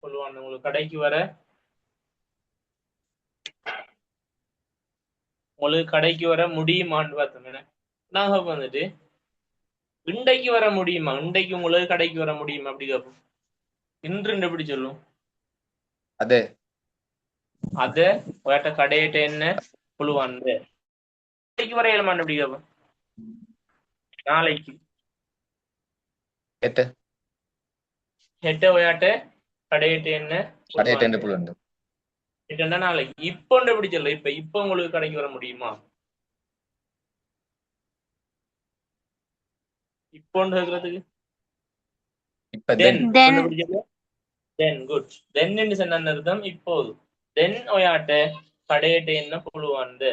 சொல்லுவாங்க உங்களுக்கு கடைக்கு வர முடியுமான்னு பார்த்தோம். நாங்க வந்துட்டு இண்டைக்கு வர முடியுமா, இண்டைக்கு உங்களுக்கு கடைக்கு வர முடியுமா அப்படி கேட்போம். இன்று எப்படி சொல்லும்? அதே அத ஒயாட்ட கடையிட்ட என்ன புழுவாந்து கடைக்கு வர இயலுமான்னு எப்படி கேட்போம். நாளைக்கு எட்டு ஹெட்ட ஒயாட்ட கடையிட்ட என்ன கடையிட்ட புழுவாந்து புழுவாண்டு ஹெட்டா நாளைக்கு. இப்போ எப்படி சொல்ல? இப்ப உங்களுக்கு கடைக்கு வர முடியுமா? இப்போன்னு கேக்குறதுக்கு இப்ப தென் தென் எப்படி சொல்ல? Then good. தென் என்ன அர்த்தம்? இப்போது. தென் ஒயாட்ட கடையிட்ட என்ன புழுவாந்து,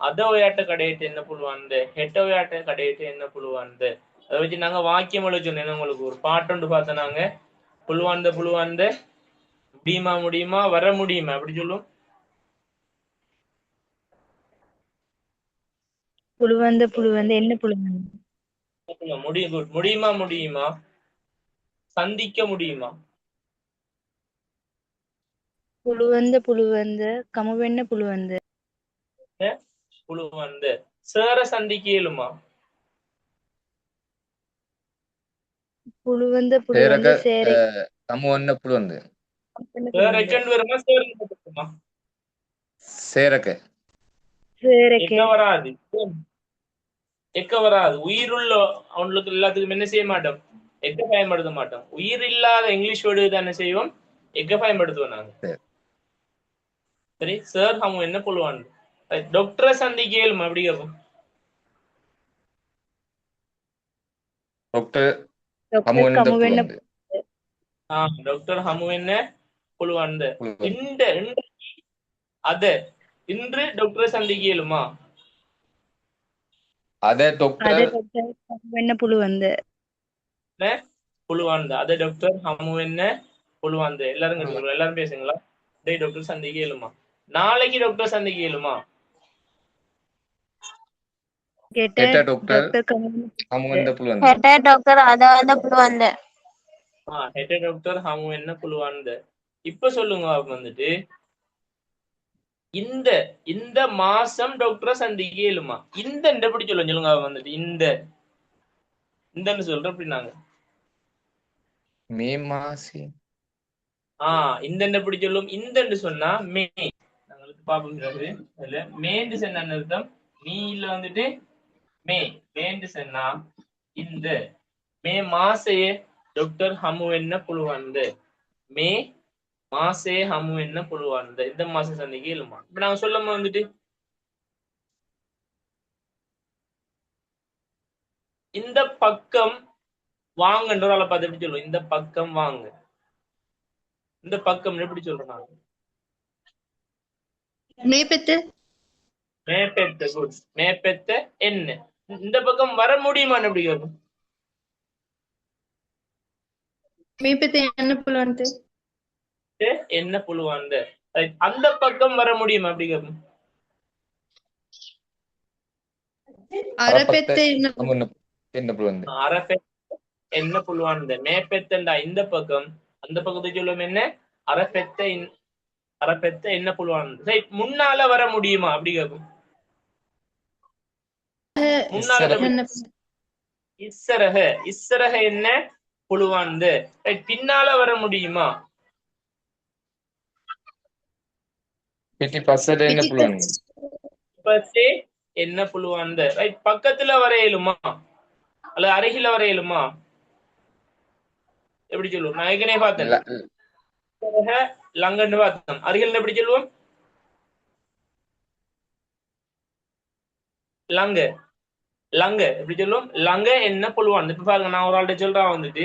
அத ஒயாட்ட கடையிட்ட என்ன புழுவாந்து, ஹெட்ட ஒயாட்ட கடையிட்ட என்ன புழுவாந்து. அதை வச்சு நாங்க வாக்கியம் எழுச்சோம். உங்களுக்கு ஒரு பாட்டு பார்த்தோம் நாங்க. புழுவாந்த முடியுமா முடியுமா வர முடியுமா அப்படி சொல்லும். புழுவந்த என்ன புழுவந்த முடியுமா முடியுமா சந்திக்க முடியுமா. புழுவந்த கமுவென்ன புழுவந்த புழுவந்த சேர சந்திக்க இயலுமா. புழுவந்த சேரை கமுவென்ன புழுவந்து சேரைக்கண்டு வருமா சேரன்னு இருக்குமா? சேரக்க எக்க வராது. எக்க வராது. உயிருள்ள அவங்களுக்கு எல்லாத்துக்கும் என்ன செய்ய மாட்டோம், எக்க பயன்படுத்த மாட்டோம். உயிர் இல்லாத இங்கிலீஷ் வேர்டு தானே செய்வோம், எக்க பயன்படுத்துவோம் நாங்க. சரி, சார் அவங்க என்ன சொல்லுவாங்க? டாக்டரை சந்திக்க இயலுமா அப்படி கேட்போம். டாக்டர் கமுவென்ன புழுவந்து டாக்டர் ஹமுவென்ன புழுவாந்து. அத இன்று டாக்டரை சந்திக்க இயலுமா. அதே டாக்டர் கமுவென்ன புழுவந்த புழுவாந்து. அத டாக்டர் ஹமுவென்ன புழுவாந்து. எல்லாரும் கேட்டுக்கணும், எல்லாரும் பேசுங்களா. டேய் டாக்டர் சந்திக்க இயலுமா. நாளைக்கு டாக்டர் சந்திக்க இயலுமா. ஹெட்ட டாக்டர் கமுவென்ன புழுவந்து ஹெட்ட டாக்டர் அத வந்த புழுவந்த ஹெட்ட டாக்டர் ஹமுவென்ன புழுவாந்து. இப்ப சொல்லுங்க வந்துட்டு இந்த இந்த மாசம் டாக்டரை சந்திக்க இயலுமா. இந்த எப்படி சொல்லுங்க சொல்லுங்க வந்துட்டு இந்தன்னு சொல்ற அப்படின்னாங்க. மே மாசி இந்த எப்படி சொல்லும்? இந்த சொன்னா மே. நாங்களுக்கு பாப்போம். மேண்டு சொன்ன அர்த்தம் மீல வந்துட்டு மே. மேண்டு சொன்னா இந்த மே மாசையே டாக்டர் ஹமு என்ன புழுவாந்து. மே மாசே ஹமு என்ன புழுவாந்து. இந்த மாசம் சந்திக்க இயலுமா. இப்ப நாங்க சொல்லும் வந்துட்டு இந்த பக்கம் வாங்கன்ற ஆளை பார்த்து எப்படி சொல்லுவோம்? இந்த பக்கம் வாங்க. இந்த பக்கம் எப்படி சொல்றோம்? மேபெத்து மேபெத்த குட். மேபெத்த என்ன. இந்த பக்கம் வர முடியுமா எப்படி கேட்கும்? மேபெத்து என்ன புழுவந்த என்ன புழுவாந்த. அந்த பக்கம் வர முடியுமா அப்படி கேட்கும்? அரபெத்து என்ன புழுவந்து அரபெத்த என்ன புழுவாந்த. மேபெத்தண்டா இந்த பக்கம், அந்த பக்கத்துக்கு சொல்லுவோம் என்ன அரபெத்த. அரபெத்த என்ன புழுவாந்த. முன்னால வர முடியுமா அப்படி கேட்கும். இஸ்ஸரக. இஸ்ஸரக என்ன புழுவாந்து. பின்னால வர முடியுமா. என்ன புழுவாந்த. பக்கத்துல வரையலுமா அல்ல அருகில வரையலுமா எப்படி சொல்லுவோம்? நான் ஏற்கனவே பார்த்தேன். லங்கன்னு பார்த்தோம். அருகில் எப்படி சொல்லுவோம்? லங்க. லங்க எப்படி சொல்லுவோம்? லங்க என்ன புழுவாந்து. இப்ப பாருங்க, நான் ஒரு ஆள்கிட்ட சொல்றேன் வந்துட்டு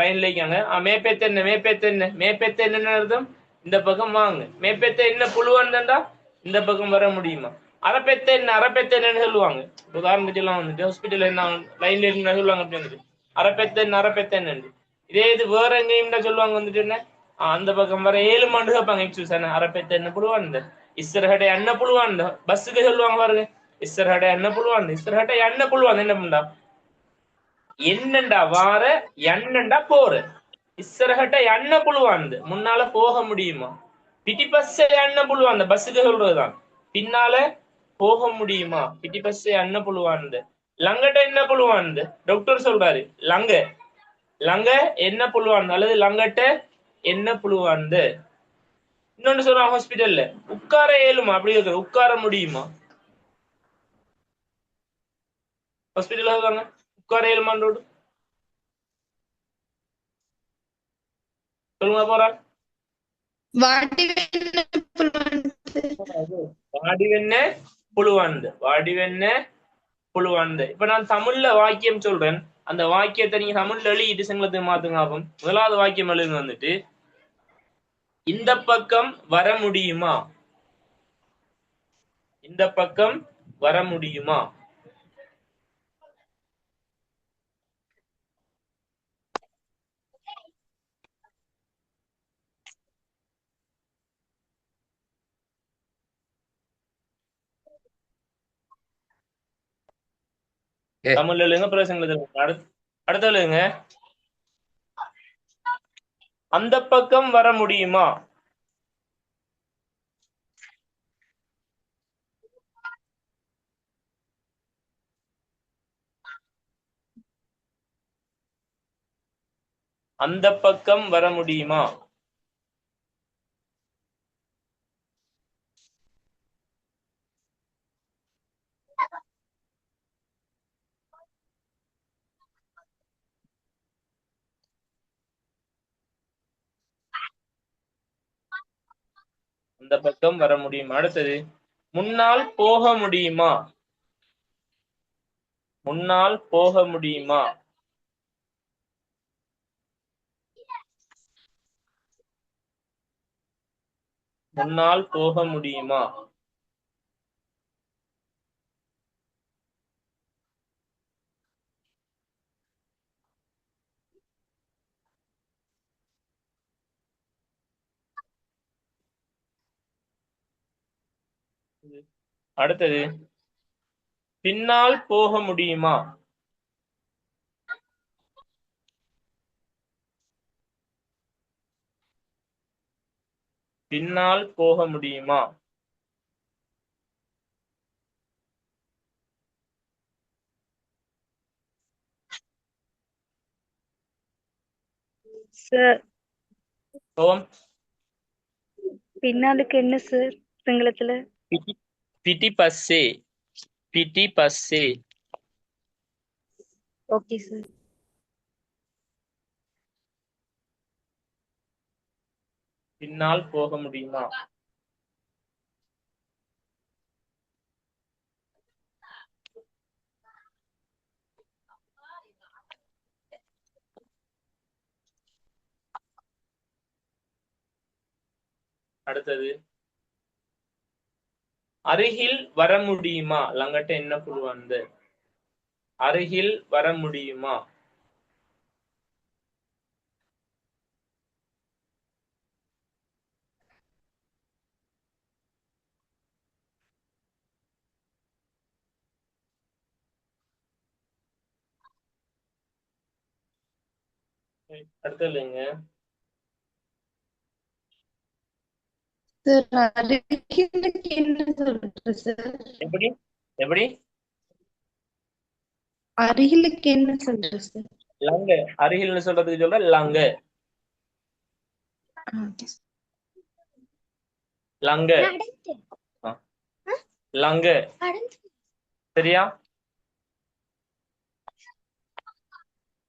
லைன்ல இருக்காங்க. மேப்பேத்த என்ன மேப்பேத்த என்ன மேப்பேத்த என்ன அர்த்தம்? இந்த பக்கம் வாங்க. மேப்பேத்த என்ன புழுவாந்தா இந்த பக்கம் வர முடியுமா. அரப்பெத்த என்ன அரப்பெத்த என்னன்னு சொல்லுவாங்க. உதாரணத்துக்கு எல்லாம் வந்துட்டு ஹாஸ்பிட்டல் என்ன லைன்ல இருக்கு சொல்லுவாங்க. அப்படி வந்துட்டு அரப்பெத்த என்ன அரப்பெத்த என்னன்னு. இதே இது வேற எங்கேயும் சொல்லுவாங்க வந்துட்டு என்ன அந்த பக்கம் வர 7 மாண்டு கேட்பாங்க. எக்ஸூஸ் என்ன அரப்பெத்த என்ன புழுவாந்த. இஸ்ரஹடை அண்ண புழுவாந்த. பஸ்ஸுக்கு சொல்லுவாங்க பாருங்க. இஸ்ரஹடை அண்ண புழுவாந்த. இஸ்ரஹடை அண்ண புழுவாந்த. என்ன பண்ணா என்னண்டா வார என்னண்டா போற. இස්සரகட்ட எண்ண புழுவானது முன்னால போக முடியுமா? பிட்டிபஸ்ஸே எண்ண புழுவானது பஸ்ஸுக்கு சொல்றதுதான். பின்னால போக முடியுமா? பிட்டிபஸ்ஸே எண்ண புழுவானது. லங்கட்ட என்ன புழுவானது? டாக்டர் சொல்றாரு லங்க லங்க என்ன புழுவானது அல்லது லங்கட்ட என்ன புழுவானது. இன்னொன்னு சொல்றாங்க ஹாஸ்பிட்டல்ல உட்கார இயலுமா? அப்படி இருக்கிற உட்கார முடியுமா? ஹாஸ்பிட்டல் சொல்றாங்க உட்கார இயலுமான்றோடு சொல்லுங்க போறான். வாடிவென்ன புழுவந்து. வாடிவென்ன புழுவானது. வாடிவென்ன புழுவானது. இப்ப நான் தமிழ்ல வாக்கியம் சொல்றேன். அந்த வாக்கியத்தை நீங்க தமிழ்ல எழுதிட்டு சிங்களத்துக்கு மாத்துங்க. ஆகும் முதலாவது வாக்கியம் எழுதுங்க வந்துட்டு இந்த பக்கம் வர முடியுமா? இந்த பக்கம் வர முடியுமா? தமிழ்ல எழுதுங்க பிரசங்கத்துல அடுத்த எழுதுங்க. அந்த பக்கம் வர முடியுமா? அந்த பக்கம் வர முடியுமா? அந்த பக்கம் வர முடியுமா? அடுத்தது முன்னால் போக முடியுமா? முன்னால் போக முடியுமா? முன்னால் போக முடியுமா? அடுத்தது பின்னால் போக முடியுமா? பின்னால் போக முடியுமா? சார் ஓம் பின்னாலுக்கு என்ன சார் சிங்களத்துல? பிட்டிபஸ்ஸே. பிட்டிபஸ்ஸே. Okay sir. பின்னால் போக முடியுமா? அடுத்தது அருகில் வர முடியுமா? லங்கட்ட என்ன புழுவானது? அருகில் வர முடியுமா? அடுத்ததுங்க சார் அருகிலுக்கு என்ன சொல்றது சார்? எப்படி எப்படி அருகிலுக்கு என்ன சொல்றது சார்? லங்க அருகில்னு சொல்றதுக்கு சொல்ற லங்க ஓகே சார். லங்க லங்க சரியா?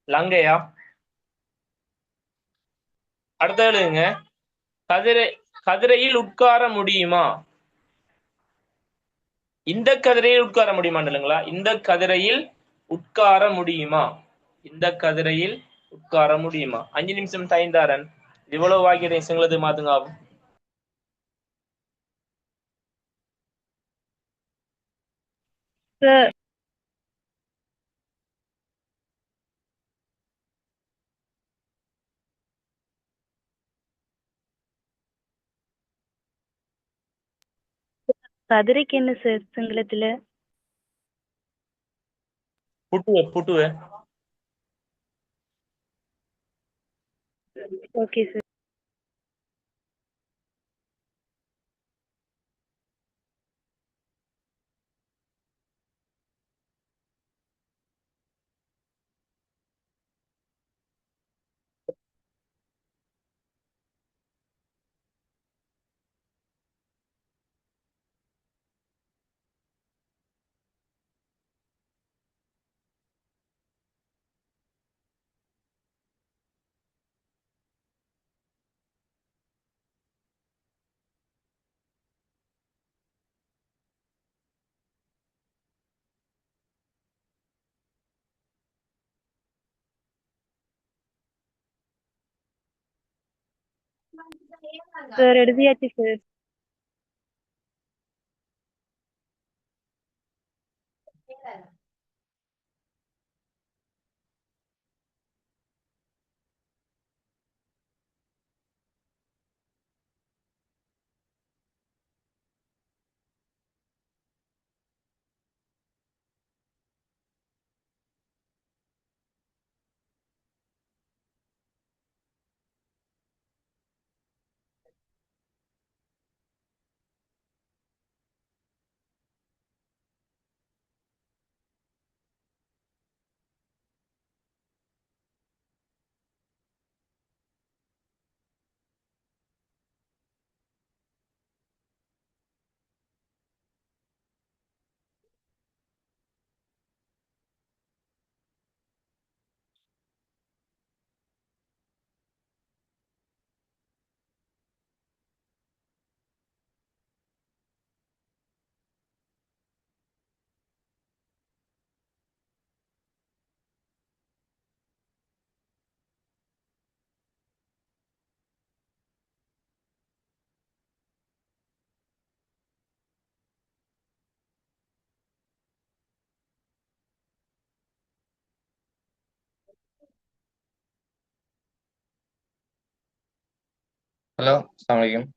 லங்கையா? அடுத்ததுங்க கதிரையில் உட்கார முடியுமா? இந்த கதிரையில் உட்கார முடியுமா இல்லைங்களா? இந்த கதிரையில் உட்கார முடியுமா? இந்த கதிரையில் உட்கார முடியுமா? 5 நிமிஷம் டைம் தாரன். இவ்வளவு வாக்கியத்தை சிங்களது மாத்துங்க. சார் கதிரைக்கு என்ன சார் சிங்களத்துல? புட்டுவே புட்டுவே ஓகே சார். சார் எழுதியாச்சு சார். ஹலோ, அஸ்ஸலாமு அலைக்கும்.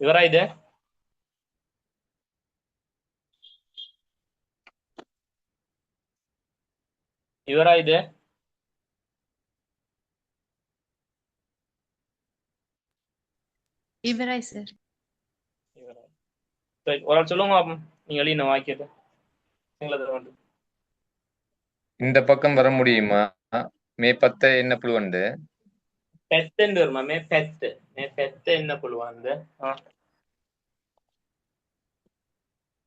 இவரா இது இவரா இது இவராய் சார். இவரா சரி ஒரு ஆள் சொல்லுங்க பாப்போம். நீங்க எழுதின வாக்கியத்தை எங்களை வந்து இந்த பக்கம் வர முடியுமா? மே 10 என்ன புழுவண்டு? பெத்துன்னு வருமா மே பெத்து என்ன புழுவாந்து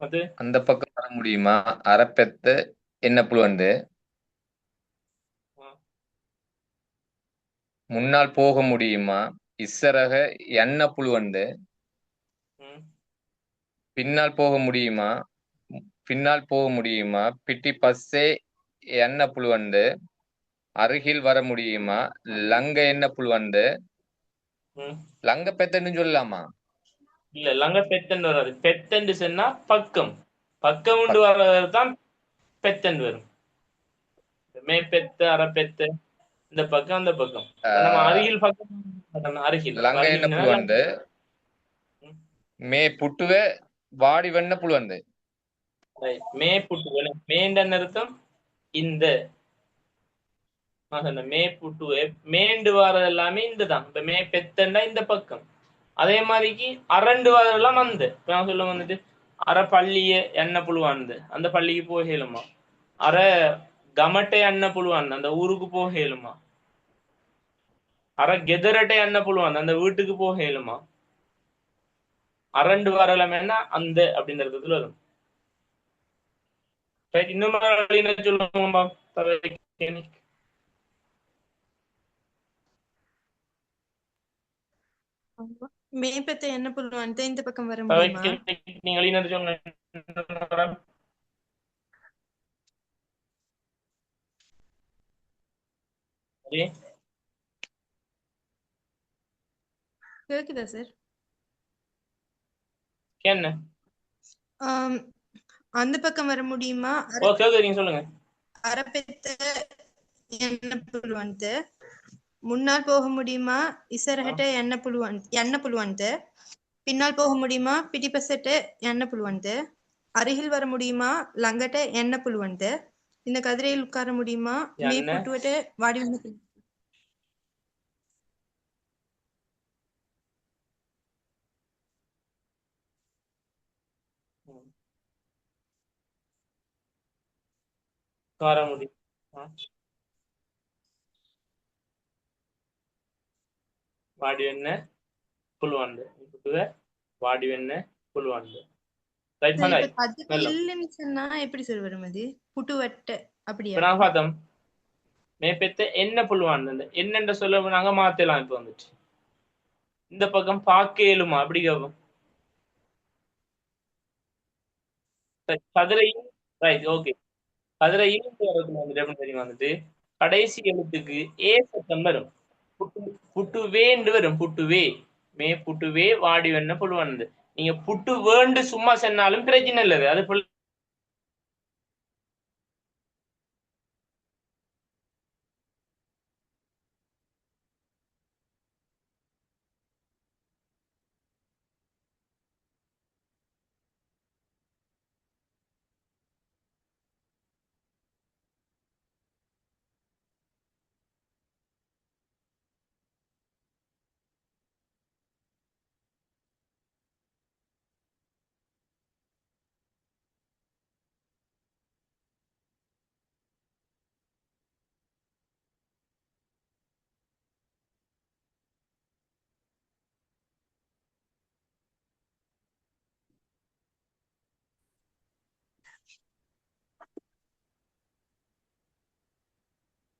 அது அந்த பக்கம் வர முடியுமா? அரைப்பெத்த என்ன புழுவண்டு? முன்னால் போக முடியுமா? இசரக என்ன புழுவண்டு? பின்னால் போக முடியுமா? பின்னால் போக முடியுமா? பிட்டி பஸ்ஸே என்ன புழுவண்டு? அருகில் வர முடியுமா? லங்க என்ன புழுவண்டு? லங்க பெத்தன்னு சொல்லலாமா? இல்ல லங்க பெத்தன்னு வராது. பெத்தன்னு சொன்னா பக்கம் பக்கம் உண்டு வர்றதுதான் பெத்தன்னு வரும். மேப்பெத்த அரைப்பெத்த இந்த பக்கம் அந்த பக்கம் நம்ம அருகில் பக்கம் அருகில் லங்க என்ன புழுவண்டு? மே புட்டுவே வாடி வெண்ண புழுவண்டு. மே புட்டு மேண்ட அர்த்தம் இந்த மே புட்டு மேண்டு வாரது எல்லாமே இந்ததான். இப்ப மே பெத்தண்டா இந்த பக்கம். அதே மாதிரிக்கு அரண்டு வாரதெல்லாம் அந்த நான் சொல்ல வந்துட்டு அரை பள்ளிய எண்ணெய் புழுவாந்து அந்த பள்ளிக்கு போகலுமா? அரை கமட்டை எண்ணெய் புழுவாந்து அந்த ஊருக்கு போகலுமா? அரை கெதரட்டை எண்ணெய் புழுவாந்து அந்த வீட்டுக்கு போகலுமா? அரண்டு வரலாமேன்னா அந்த அப்படின்ற இடத்துல வரும். இன்னும் சொல்லுங்க. மேப்பத்தை என்ன புல்லுவான்ட்டு இந்த பக்கம் வர முடியுமா? நீங்க எழுதினது சொல்லுங்க. கேக்குதா சார்? என்ன அந்த பக்கம் வர முடியுமா? கேக்குறீங்க சொல்லுங்க. அரப்பெத்த என்ன புல்லுவான்ட்டு முன்னால் போக முடியுமா? இசரகட்ட என்ன புல்லுவான்ட்டு பின்னால் போக முடியுமா? பிடிப்பசட்டு என்ன புல்லுவான்ட்டு அருகில் வர முடியுமா? லங்கட்ட என்ன புல்லுவான்ட்டு இந்த கதிரையில் உட்கார முடியுமா? மே புட்டுவட்டு வாடி வந்து காரமுடி வாடி வெண்ண புல்வாண்டு வாடி வெண்ண புல்வாண்டு இல்லைன்னு சொன்னா எப்படி சார் வரும்? அது புட்டு வட்ட அப்படியா? நான் பார்த்தோம் மேப்பெத்த என்ன புல்வாண்டு என்னென்ற சொல்ல நாங்க மாத்தலாம். இப்ப வந்துட்டு இந்த பக்கம் பார்க்க இயலுமா அப்படி கேட்போம். கதிரையும் ரைட் ஓகே. கதிரையும் வந்துட்டு எப்படி தெரியுமா வந்துட்டு கடைசி எழுத்துக்கு ஏ சத்தம் வரும். புட்டு வேண்டு வரும். புட்டுவே மே புட்டுவே வாடி வெண்ண புல்வாண்டு. நீங்க புட்டு வேண்டு சும்மா சொன்னாலும் பிரச்சனை இல்லை. அது